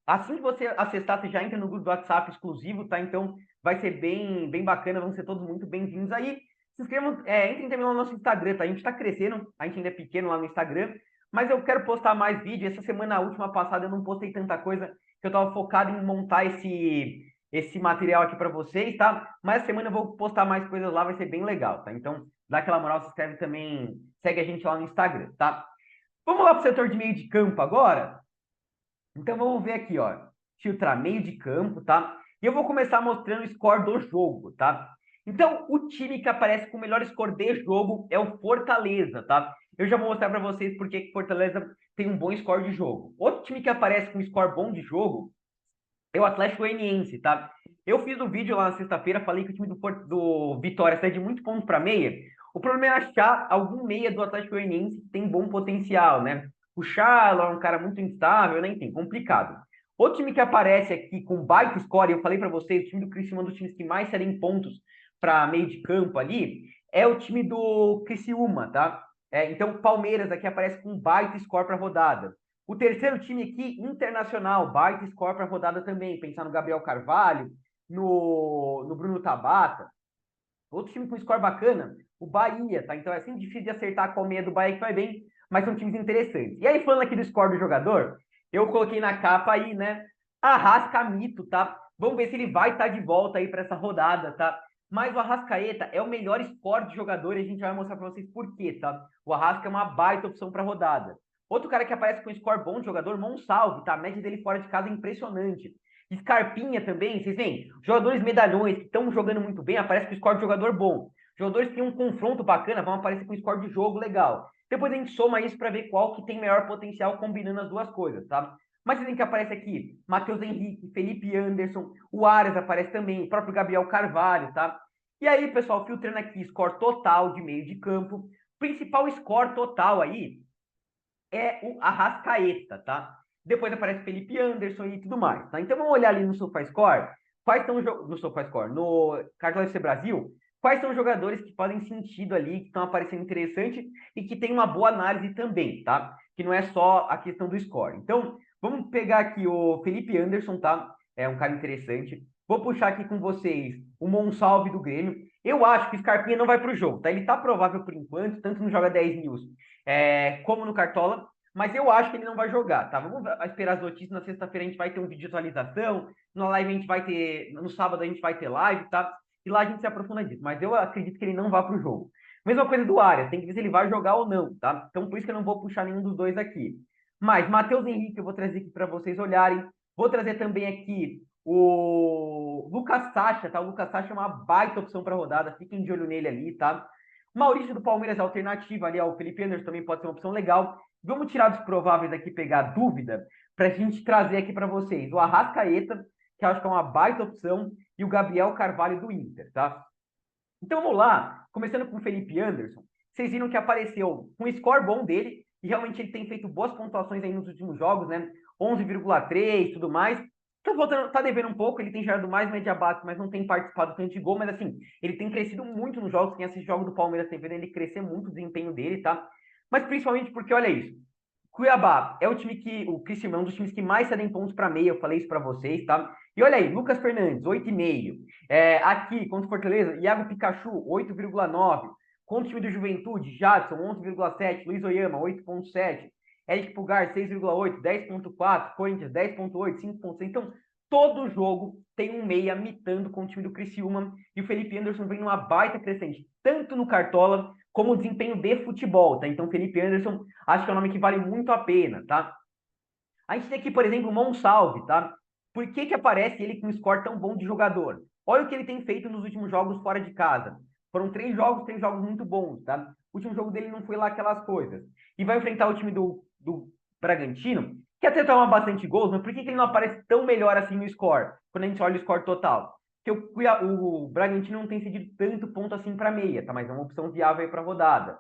Assim que você acessar, você já entra no grupo do WhatsApp exclusivo, tá? Então vai ser bem, bem bacana, vão ser todos muito bem-vindos aí. Se inscrevam, entrem também lá no nosso Instagram, tá? A gente está crescendo, a gente ainda é pequeno lá no Instagram, mas eu quero postar mais vídeo. Essa semana, a última passada, eu não postei tanta coisa, que eu estava focado em montar esse material aqui para vocês, tá? Mas essa semana eu vou postar mais coisas lá, vai ser bem legal, tá? Então, dá aquela moral, se inscreve também, segue a gente lá no Instagram, tá? Vamos lá para o setor de meio de campo agora? Então, vamos ver aqui, ó. Filtrar meio de campo, tá? E eu vou começar mostrando o score do jogo, tá? Então, o time que aparece com o melhor score de jogo é o Fortaleza, tá? Eu já vou mostrar para vocês porque que Fortaleza tem um bom score de jogo. Outro time que aparece com um score bom de jogo é o Atlético Goianiense, tá? Eu fiz um vídeo lá na sexta-feira, falei que o time do Vitória cede muito ponto para meia. O problema é achar algum meia do Atlético Goianiense que tem bom potencial, né? O Charlo é um cara muito instável, né? Enfim, complicado. Outro time que aparece aqui com baita score, eu falei para vocês, o time do Criciúma é um dos times que mais cedem pontos para meio de campo ali, é o time do Criciúma, tá? Então, o Palmeiras aqui aparece com baita score para rodada. O terceiro time aqui, Internacional, baita score para a rodada também. Pensar no Gabriel Carvalho, no Bruno Tabata. Outro time com score bacana, o Bahia, tá? Então é sempre difícil de acertar qual meia do Bahia que vai bem, mas são times interessantes. E aí, falando aqui do score do jogador, eu coloquei na capa aí, né? Arrasca Mito, tá? Vamos ver se ele vai estar de volta aí para essa rodada, tá? Mas o Arrascaeta é o melhor score de jogador e a gente vai mostrar para vocês por quê, tá? O Arrasca é uma baita opção para rodada. Outro cara que aparece com score bom de jogador, Monsalve, tá? A média dele fora de casa é impressionante. Scarpinha também, vocês veem? Jogadores medalhões que estão jogando muito bem, aparece com score de jogador bom. Jogadores que têm um confronto bacana vão aparecer com score de jogo legal. Depois a gente soma isso para ver qual que tem maior potencial combinando as duas coisas, tá? Mas você tem que aparece aqui Matheus Henrique, Felipe Anderson, o Arias aparece também, o próprio Gabriel Carvalho, tá? E aí, pessoal, filtrando aqui score total de meio de campo. Principal score total aí é o Arrascaeta, tá? Depois aparece Felipe Anderson e tudo mais, tá? Então vamos olhar ali no SofaScore, quais são no SofaScore, no Cartola FC Brasil, quais são os jogadores que fazem sentido ali, que estão aparecendo interessante e que tem uma boa análise também, tá? Que não é só a questão do score. Então, vamos pegar aqui o Felipe Anderson, tá? É um cara interessante. Vou puxar aqui com vocês o Monsalve do Grêmio. Eu acho que o Scarpinha não vai para o jogo, tá? Ele tá provável por enquanto, tanto no Joga 10 News como no Cartola, mas eu acho que ele não vai jogar, tá? Vamos esperar as notícias. Na sexta-feira a gente vai ter um vídeo de atualização, na live a gente vai ter, no sábado a gente vai ter live, tá? E lá a gente se aprofunda disso, mas eu acredito que ele não vá para o jogo. Mesma coisa do Arias, tem que ver se ele vai jogar ou não, tá? Então por isso que eu não vou puxar nenhum dos dois aqui. Mas Matheus Henrique eu vou trazer aqui para vocês olharem. Vou trazer também aqui o Lucas Sacha, tá? O Lucas Sacha é uma baita opção para rodada, fiquem de olho nele ali, tá? Maurício do Palmeiras é alternativa ali, ó, o Felipe Anderson também pode ser uma opção legal. Vamos tirar dos prováveis aqui, pegar dúvida, para a gente trazer aqui para vocês o Arrascaeta, que eu acho que é uma baita opção, e o Gabriel Carvalho do Inter, tá? Então vamos lá, começando com o Felipe Anderson. Vocês viram que apareceu com um score bom dele, e realmente ele tem feito boas pontuações aí nos últimos jogos, né? 11,3 e tudo mais. Tá devendo um pouco, ele tem gerado mais média básica, mas não tem participado tanto de gol, mas assim, ele tem crescido muito nos jogos. Quem assiste jogos do Palmeiras tem vendo ele crescer muito o desempenho dele, tá? Mas principalmente porque, olha isso, Cuiabá é o time que, o Criciúma é um dos times que mais cedem pontos para meia, eu falei isso para vocês, tá? E olha aí, Lucas Fernandes, 8,5. Aqui, contra o Fortaleza, Iago Pikachu, 8,9. Contra o time do Juventude, Jadson, 11,7. Luiz Oyama, 8,7. Eric Pulgar, 6,8. 10,4. Corinthians, 10,8. 5,6. Então, todo jogo tem um meia mitando com o time do Criciúma. E o Felipe Anderson vem numa baita crescente, tanto no Cartola como o desempenho de futebol, tá? Então, Felipe Anderson, acho que é um nome que vale muito a pena, tá? A gente tem aqui, por exemplo, o Monsalve, tá? Por que que aparece ele com um score tão bom de jogador? Olha o que ele tem feito nos últimos jogos fora de casa. Foram três jogos muito bons, tá? O último jogo dele não foi lá aquelas coisas. E vai enfrentar o time do Bragantino, que até toma bastante gols, mas por que que ele não aparece tão melhor assim no score, quando a gente olha o score total? Porque o Bragantino não tem cedido tanto ponto assim para meia, tá? Mas é uma opção viável aí para rodada.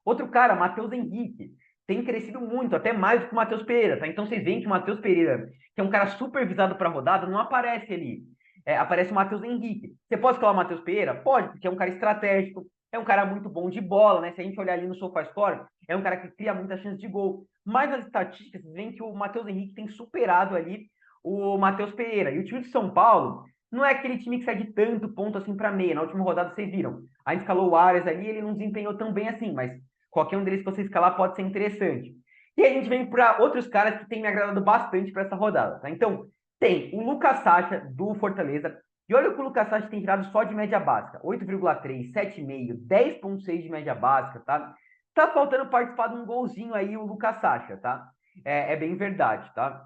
Outro cara, Matheus Henrique, tem crescido muito, até mais do que o Matheus Pereira, tá? Então vocês veem que o Matheus Pereira, que é um cara super visado para rodada, não aparece ali. Aparece o Matheus Henrique. Você pode escalar o Matheus Pereira? Pode, porque é um cara estratégico, é um cara muito bom de bola, né? Se a gente olhar ali no SofaScore, é um cara que cria muita chance de gol. Mas as estatísticas, vocês veem que o Matheus Henrique tem superado ali o Matheus Pereira. E o time de São Paulo não é aquele time que cede tanto ponto assim para meia. Na última rodada vocês viram. A gente escalou o Arias ali, ele não desempenhou tão bem assim, mas qualquer um deles que você escalar pode ser interessante. E a gente vem para outros caras que têm me agradado bastante para essa rodada, tá? Então, tem o Lucas Sacha, do Fortaleza. E olha o que o Lucas Sacha tem tirado só de média básica. 8,3, 7,5, 10,6 de média básica, tá? Tá faltando participar de um golzinho aí o Lucas Sacha, tá? É bem verdade, tá?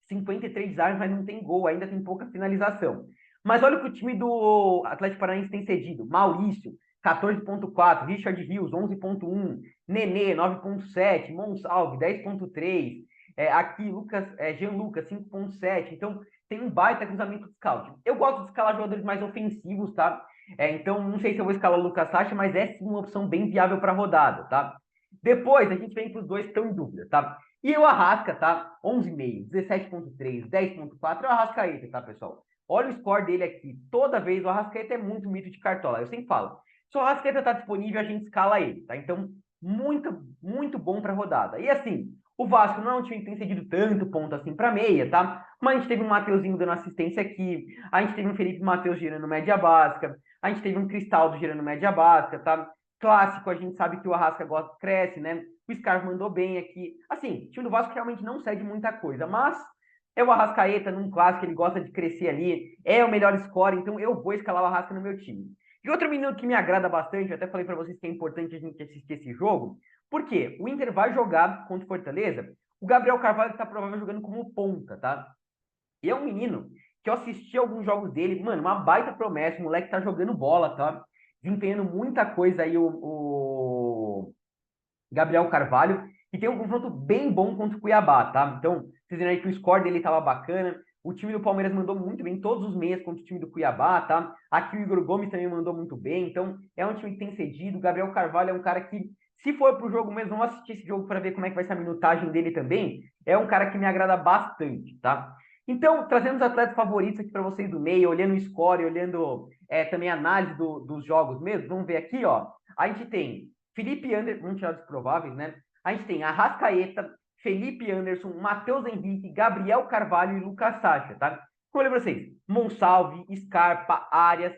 53 áreas, mas não tem gol, ainda tem pouca finalização. Mas olha o que o time do Atlético Paranaense tem cedido. Maurício, 14,4. Richard Rios, 11,1. Nenê, 9,7. Monsalve, 10,3. Aqui, Jean Lucas, 5,7. Então, tem um baita cruzamento de scout. Eu gosto de escalar jogadores mais ofensivos, tá? Então, não sei se eu vou escalar o Lucas Sacha, mas é sim uma opção bem viável para rodada, tá? Depois, a gente vem para os dois que estão em dúvida, tá? E o Arrasca, tá? 11,5, 17,3, 10,4. É o Arrascaeta, tá, pessoal? Olha o score dele aqui. Toda vez o Arrascaeta é muito mito de cartola. Eu sempre falo. Se o Arrascaeta tá disponível, a gente escala ele, tá? Então, muito, muito bom para rodada. E assim, o Vasco não é um time que tem cedido tanto ponto assim para meia, tá? Mas a gente teve um Mateuzinho dando assistência aqui. A gente teve um Felipe Matheus girando média básica. A gente teve um Cristaldo girando média básica, tá? Clássico, a gente sabe que o Arrasca gosta, cresce, né? O Scarpa mandou bem aqui. Assim, o time do Vasco realmente não cede muita coisa, mas é o Arrascaeta num clássico, ele gosta de crescer ali, é o melhor score, então eu vou escalar o Arrasca no meu time. E outro menino que me agrada bastante, eu até falei para vocês que é importante a gente assistir esse jogo, Por quê? O Inter vai jogar contra o Fortaleza, o Gabriel Carvalho está provavelmente jogando como ponta, tá? E é um menino que eu assisti alguns jogos dele, mano, uma baita promessa, o moleque tá jogando bola, tá? Desempenhando muita coisa aí o Gabriel Carvalho, e tem um confronto bem bom contra o Cuiabá, tá? Então, vocês viram aí que o score dele tava bacana, o time do Palmeiras mandou muito bem todos os meses contra o time do Cuiabá, tá? Aqui o Igor Gomes também mandou muito bem, então é um time que tem cedido, o Gabriel Carvalho é um cara que, se for pro jogo mesmo, vamos assistir esse jogo para ver como é que vai ser a minutagem dele também, é um cara que me agrada bastante, tá? Então, trazendo os atletas favoritos aqui para vocês do meio, olhando o score, olhando também a análise dos jogos mesmo, vamos ver aqui, ó, a gente tem Felipe Anderson, vamos tirar dos prováveis, né? A gente tem Arrascaeta, Felipe Anderson, Matheus Henrique, Gabriel Carvalho e Lucas Sacha, tá? Como eu falei pra vocês, Monsalve, Scarpa, Arias,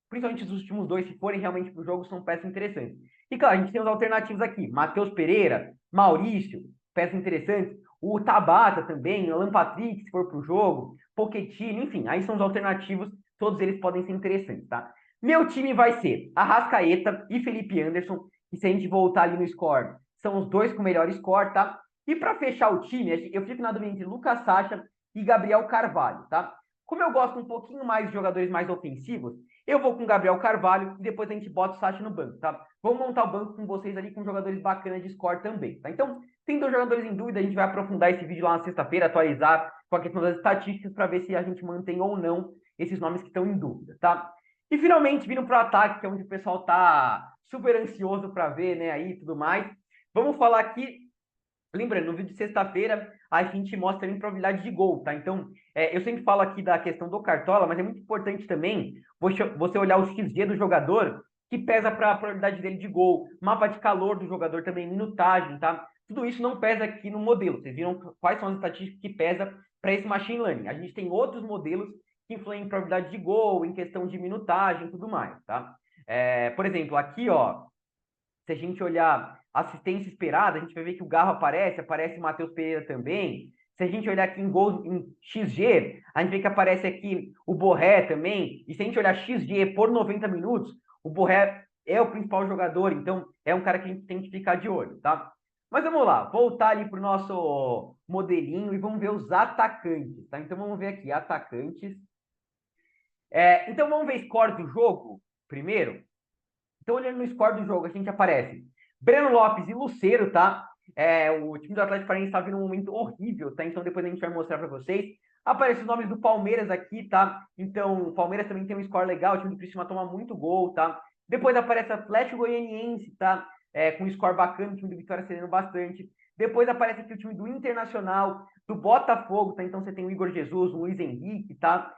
principalmente os últimos dois, se forem realmente pro jogo, são peças interessantes. E claro, a gente tem os alternativos aqui, Matheus Pereira, Maurício, peças interessantes, o Tabata também, o Alan Patrick, se for pro jogo, Pochettino, enfim, aí são os alternativos, todos eles podem ser interessantes, tá? Meu time vai ser Arrascaeta e Felipe Anderson, que se a gente voltar ali no score, são os dois com melhor score, tá? E para fechar o time, eu fico na dúvida entre Lucas Sacha e Gabriel Carvalho, tá? Como eu gosto um pouquinho mais de jogadores mais ofensivos, eu vou com Gabriel Carvalho e depois a gente bota o Sacha no banco, tá? Vamos montar o banco com vocês ali com jogadores bacanas de score também, tá? Então, tem dois jogadores em dúvida, a gente vai aprofundar esse vídeo lá na sexta-feira, atualizar com a questão das estatísticas para ver se a gente mantém ou não esses nomes que estão em dúvida, tá? E finalmente, vindo para o ataque, que é onde o pessoal tá super ansioso para ver, né, aí e tudo mais. Vamos falar aqui, lembrando, no vídeo de sexta-feira, a gente mostra a improbabilidade de gol, tá? Então, eu sempre falo aqui da questão do Cartola, mas é muito importante também você olhar o XG do jogador, que pesa para a probabilidade dele de gol, mapa de calor do jogador também, minutagem, tá? Tudo isso não pesa aqui no modelo. Vocês viram quais são as estatísticas que pesa para esse machine learning. A gente tem outros modelos que influem em probabilidade de gol, em questão de minutagem e tudo mais, tá? Por exemplo, aqui, ó, se a gente olhar assistência esperada, a gente vai ver que o Garro aparece o Matheus Pereira também. Se a gente olhar aqui em gols em XG, a gente vê que aparece aqui o Borré também. E se a gente olhar XG por 90 minutos, o Borré é o principal jogador, então é um cara que a gente tem que ficar de olho, tá? Mas vamos lá, voltar ali para o nosso modelinho e vamos ver os atacantes, tá? Então vamos ver aqui, atacantes. Então vamos ver score do jogo primeiro. Então, olhando no score do jogo, a gente aparece Breno Lopes e Lucero, tá? O time do Atlético Paranaense está vindo um momento horrível, tá? Então, depois a gente vai mostrar para vocês. Aparecem os nomes do Palmeiras aqui, tá? Então, o Palmeiras também tem um score legal, o time do Cristiano toma muito gol, tá? Depois aparece Atlético Goianiense, tá? Com um score bacana, o time do Vitória cedendo bastante. Depois aparece aqui o time do Internacional, do Botafogo, tá? Então, você tem o Igor Jesus, o Luiz Henrique, tá?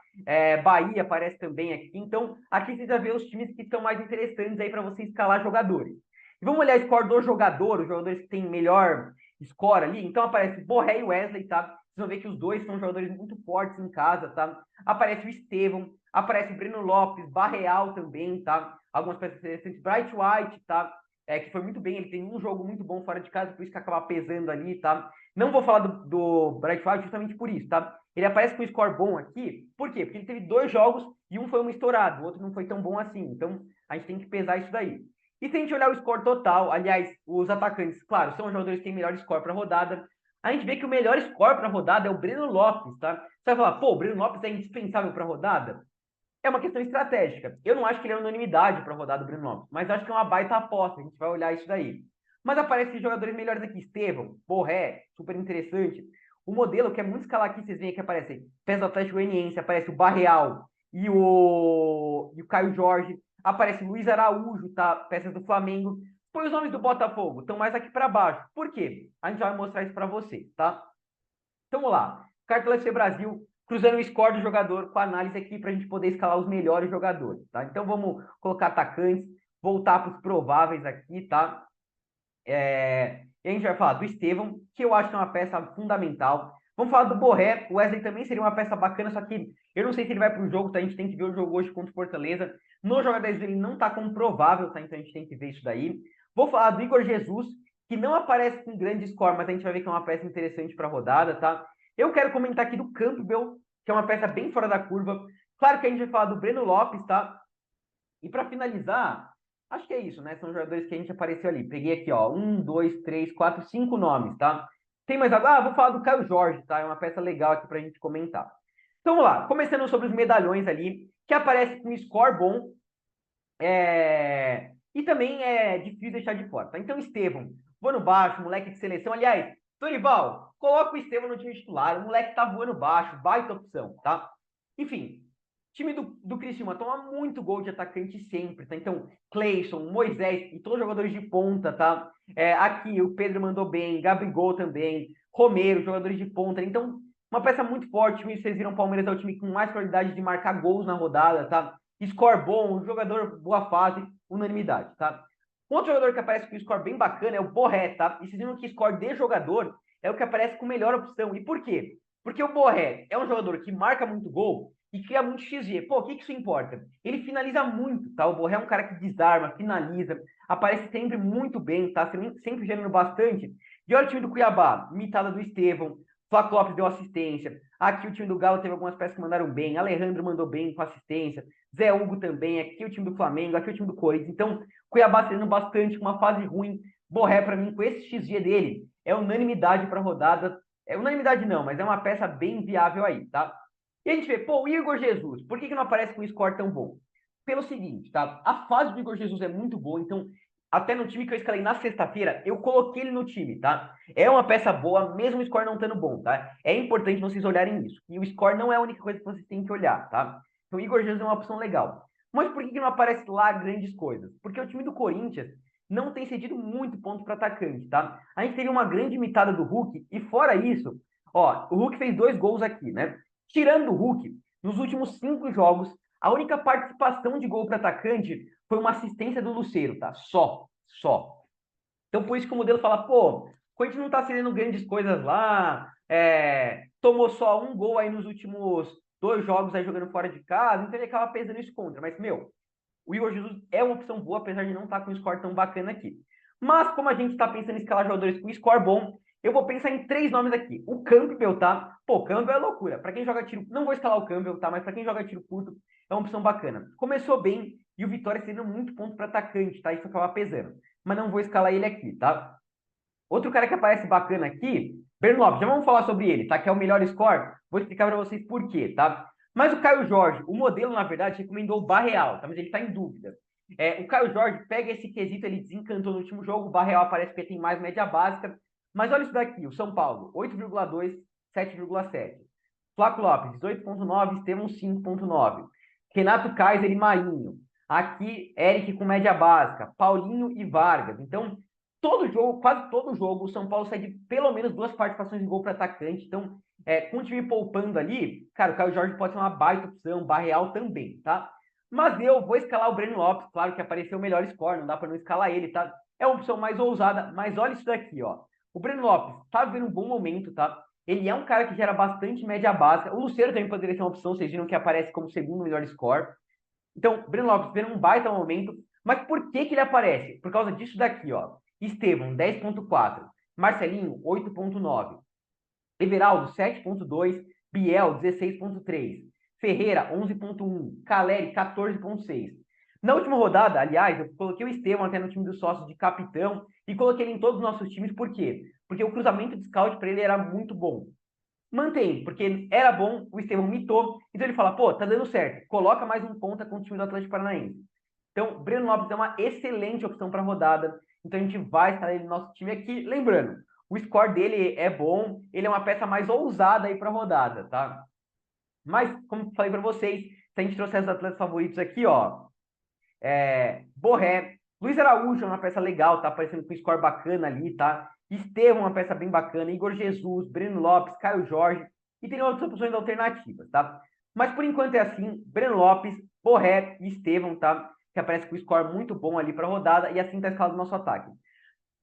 Bahia aparece também aqui. Então, aqui você já vê os times que estão mais interessantes aí para você escalar jogadores. E vamos olhar o score do jogador, os jogadores que têm melhor score ali. Então, aparece Borré e Wesley, tá? Vocês vão ver que os dois são jogadores muito fortes em casa, tá? Aparece o Estevão, aparece o Breno Lopes, Barreal também, tá? Algumas peças interessantes. Bright White, tá? Que foi muito bem, ele tem um jogo muito bom fora de casa, por isso que acaba pesando ali, tá? Não vou falar do Bright White justamente por isso, tá? Ele aparece com um score bom aqui, por quê? Porque ele teve dois jogos e um foi um estourado, o outro não foi tão bom assim. Então, a gente tem que pesar isso daí. E se a gente olhar o score total, aliás, os atacantes, claro, são os jogadores que têm melhor score para rodada. A gente vê que o melhor score para rodada é o Breno Lopes, tá? Você vai falar, pô, o Breno Lopes é indispensável para rodada? É uma questão estratégica. Eu não acho que ele é unanimidade para rodada do Breno Lopes, mas acho que é uma baita aposta. A gente vai olhar isso daí. Mas aparecem jogadores melhores aqui. Estevão, Borré, super interessante. O modelo que é muito escalar aqui, vocês veem que aparece peça do Atlético Goianiense, aparece o Barreal e o Caio Jorge, aparece o Luiz Araújo, tá? Peças do Flamengo. Põe os nomes do Botafogo, estão mais aqui para baixo. Por quê? A gente vai mostrar isso para vocês, tá? Então vamos lá. Cartola FC Brasil, cruzando o score do jogador com a análise aqui para a gente poder escalar os melhores jogadores, tá? Então vamos colocar atacantes, voltar para os prováveis aqui, tá? E a gente vai falar do Estevão, que eu acho que é uma peça fundamental. Vamos falar do Borré, o Wesley também seria uma peça bacana, só que eu não sei se ele vai para o jogo, tá? A gente tem que ver o jogo hoje contra o Fortaleza. No jogo 10 ele não está como provável, tá? Então a gente tem que ver isso daí. Vou falar do Igor Jesus, que não aparece com grande score, mas a gente vai ver que é uma peça interessante para a rodada, tá? Eu quero comentar aqui do Campbell, que é uma peça bem fora da curva. Claro que a gente vai falar do Breno Lopes, tá? E para finalizar, Acho que é isso, né? São jogadores que a gente apareceu ali. Peguei aqui, ó, 5 nomes, tá? Tem mais agora? Ah, vou falar do Caio Jorge, tá? É uma peça legal aqui pra gente comentar. Então, vamos lá. Começando sobre os medalhões ali, que aparece com score bom, e também é difícil deixar de fora, tá? Então, Estevão, voando baixo, moleque de seleção. Aliás, Dorival, coloca o Estevão no time titular. O moleque tá voando baixo, baita opção, tá? Enfim, time do Criciúma toma muito gol de atacante sempre, tá? Então, Cleison, Moisés e todos os jogadores de ponta, tá? Aqui o Pedro mandou bem, Gabigol também, Romero, jogadores de ponta. Então, uma peça muito forte. Vocês viram o Palmeiras é o time com mais qualidade de marcar gols na rodada, tá? Score bom, jogador boa fase, unanimidade, tá? Um outro jogador que aparece com score bem bacana é o Borré, tá? E vocês viram que score de jogador é o que aparece com melhor opção. E por quê? Porque o Borré é um jogador que marca muito gol e cria muito XG. Pô, o que isso importa? Ele finaliza muito, tá? O Borré é um cara que desarma, finaliza, aparece sempre muito bem, tá? Sempre gerando bastante. E olha o time do Cuiabá, imitada do Estevão, Flávio Lopes deu assistência. Aqui o time do Galo teve algumas peças que mandaram bem. Alejandro mandou bem com assistência. Zé Hugo também. Aqui o time do Flamengo. Aqui o time do Corinthians. Então, Cuiabá sendo bastante, com uma fase ruim. Borré, para mim, com esse XG dele, é unanimidade para rodada. É unanimidade não, mas é uma peça bem viável aí, tá? E a gente vê, pô, o Igor Jesus, por que não aparece com um score tão bom? Pelo seguinte, tá? A fase do Igor Jesus é muito boa, então até no time que eu escalei na sexta-feira, eu coloquei ele no time, tá? É uma peça boa, mesmo o score não estando bom, tá? É importante vocês olharem isso. E o score não é a única coisa que vocês têm que olhar, tá? Então, o Igor Jesus é uma opção legal. Mas por que não aparece lá grandes coisas? Porque o time do Corinthians não tem cedido muito ponto para atacante, tá? A gente teve uma grande imitada do Hulk, e fora isso, ó, o Hulk fez 2 gols aqui, né? Tirando o Hulk, nos últimos 5 jogos, a única participação de gol para atacante foi uma assistência do Lucero, tá? Só. Então, por isso que o modelo fala, pô, o Corinthians não tá cedendo grandes coisas lá, tomou só 1 gol aí nos últimos 2 jogos aí jogando fora de casa, então ele acaba pesando isso contra. Mas, meu, o Igor Jesus é uma opção boa, apesar de não estar com um score tão bacana aqui. Mas, como a gente está pensando em escalar jogadores com score bom, eu vou pensar em 3 nomes aqui. O Campbell, tá? Pô, Campbell é loucura. Para quem joga tiro, não vou escalar o Campbell, tá? Mas para quem joga tiro curto, é uma opção bacana. Começou bem e o Vitória cedendo muito ponto para atacante, tá? Isso acaba pesando. Mas não vou escalar ele aqui, tá? Outro cara que aparece bacana aqui, Breno Lopes, já vamos falar sobre ele, tá? Que é o melhor score. Vou explicar para vocês por quê, tá? Mas o Caio Jorge, o modelo, na verdade, recomendou o Barreal, tá? Mas ele tá em dúvida. O Caio Jorge pega esse quesito, ele desencantou no último jogo, o Barreal aparece porque tem mais média básica. Mas olha isso daqui, o São Paulo, 8,2, 7,7. Flávio Lopes, 18,9, Estevão, 5,9. Renato Kaiser e Marinho. Aqui, Eric com média básica, Paulinho e Vargas. Então, todo jogo, quase todo jogo, o São Paulo cede pelo menos 2 participações de gol para atacante. Então, com o time poupando ali, cara, o Caio Jorge pode ser uma baita opção, Barreal também, tá? Mas eu vou escalar o Breno Lopes, claro que apareceu o melhor score, não dá para não escalar ele, tá? É uma opção mais ousada, mas olha isso daqui, ó. O Breno Lopes tá vivendo um bom momento, tá? Ele é um cara que gera bastante média básica. O Lucero também poderia ser uma opção, vocês viram que aparece como segundo melhor score. Então, Breno Lopes vendo um baita momento. Mas por que ele aparece? Por causa disso daqui, ó. Estevão, 10,4. Marcelinho, 8,9. Everaldo, 7,2. Biel, 16,3. Ferreira, 11,1. Caleri, 14,6. Na última rodada, aliás, eu coloquei o Estevão até no time dos sócios de capitão e coloquei ele em todos os nossos times, por quê? Porque o cruzamento de scout para ele era muito bom. Mantém, porque era bom, o Estevão mitou, então ele fala, pô, tá dando certo, coloca mais um ponta com o time do Atlético Paranaense. Então, Breno Lopes é uma excelente opção para a rodada, então a gente vai estar ele no nosso time aqui. Lembrando, o score dele é bom, ele é uma peça mais ousada aí para a rodada, tá? Mas, como falei para vocês, se a gente trouxer os atletas favoritos aqui, ó, Borré, Luiz Araújo é uma peça legal, tá aparecendo com score bacana ali, tá? Estevão, uma peça bem bacana, Igor Jesus, Breno Lopes, Caio Jorge, e tem outras opções alternativas, tá? Mas por enquanto é assim, Breno Lopes, Borré e Estevão, tá? Que aparece com score muito bom ali para a rodada, e assim tá escalado o nosso ataque.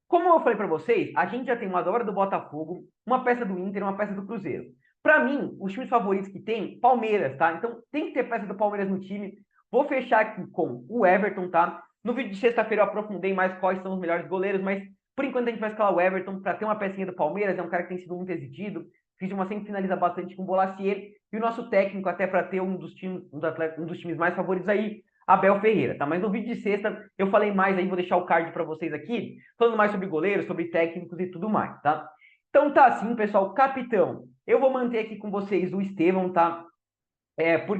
Como eu falei para vocês, a gente já tem uma dobra do Botafogo, uma peça do Inter e uma peça do Cruzeiro. Para mim, os times favoritos que tem, Palmeiras, tá? Então tem que ter peça do Palmeiras no time. Vou fechar aqui com o Everton, tá? No vídeo de sexta-feira eu aprofundei mais quais são os melhores goleiros, mas por enquanto a gente vai escalar o Everton para ter uma pecinha do Palmeiras. É um cara que tem sido muito exigido. Criciúma sempre finaliza bastante com o Bolacier. E o nosso técnico, até para ter um dos times mais favoritos aí, Abel Ferreira, tá? Mas no vídeo de sexta eu falei mais aí, vou deixar o card para vocês aqui, falando mais sobre goleiros, sobre técnicos e tudo mais, tá? Então tá assim, pessoal, capitão. Eu vou manter aqui com vocês o Estevão, tá?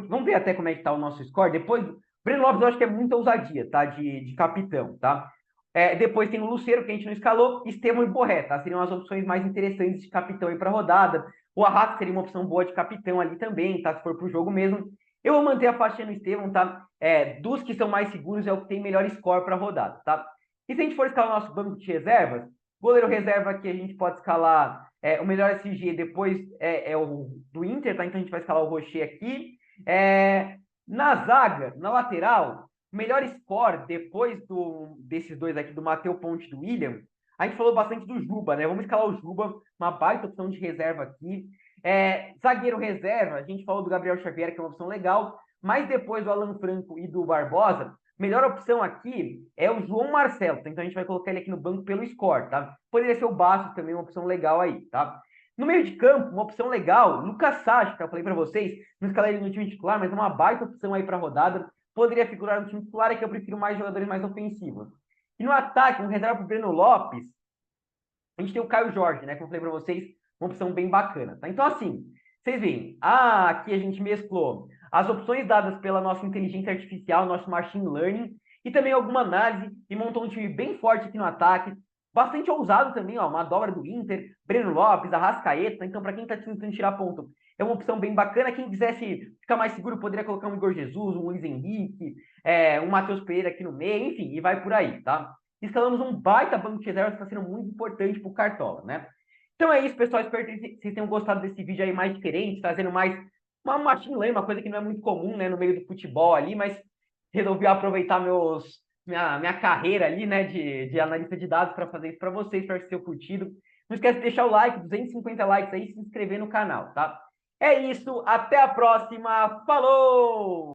Vamos ver até como é que tá o nosso score. Depois, Breno Lopes eu acho que é muita ousadia, tá? De capitão, tá? Depois tem o Lucero, que a gente não escalou, Estevão e Borré, tá? Seriam as opções mais interessantes de capitão aí para rodada. O Arrasca seria uma opção boa de capitão ali também, tá? Se for pro jogo mesmo. Eu vou manter a faixinha no Estevão, tá? Dos que são mais seguros é o que tem melhor score para rodada, tá? E se a gente for escalar o nosso banco de reservas, goleiro reserva aqui a gente pode escalar o melhor SG, depois o do Inter, tá? Então a gente vai escalar o Rocher aqui. Na zaga, na lateral, melhor score depois desses dois aqui, do Matheus Ponte e do William, a gente falou bastante do Juba, né? Vamos escalar o Juba, uma baita opção de reserva aqui. Zagueiro reserva, a gente falou do Gabriel Xavier, que é uma opção legal, mas depois do Alan Franco e do Barbosa, melhor opção aqui é o João Marcelo, então a gente vai colocar ele aqui no banco pelo score, tá? Poderia ser o Bastos também, uma opção legal aí, tá? No meio de campo, uma opção legal, Lucas Sacha, que eu falei para vocês, não escalei ele no time titular, mas é uma baita opção aí para rodada. Poderia figurar no time titular, é que eu prefiro mais jogadores mais ofensivos. E no ataque, um reserva para o Breno Lopes, a gente tem o Caio Jorge, né? Como eu falei para vocês, uma opção bem bacana, tá? Então, assim, vocês veem, aqui a gente mesclou as opções dadas pela nossa inteligência artificial, nosso machine learning, e também alguma análise, e montou um time bem forte aqui no ataque, bastante ousado também, ó, uma dobra do Inter, Breno Lopes, Arrascaeta, então para quem está tentando tirar ponto, é uma opção bem bacana. Quem quisesse ficar mais seguro, poderia colocar um Igor Jesus, um Luiz Henrique, um Matheus Pereira aqui no meio, enfim, e vai por aí, tá? Instalamos um baita banco de reservas que está sendo muito importante para o Cartola, né? Então é isso, pessoal. Espero que vocês tenham gostado desse vídeo aí mais diferente, trazendo mais uma machine learning, uma coisa que não é muito comum, né, no meio do futebol ali, mas resolvi aproveitar minha carreira ali, né, de analista de dados para fazer isso para vocês, espero que vocês tenham curtido. Não esquece de deixar o like, 250 likes aí, e se inscrever no canal, tá? É isso, até a próxima, falou!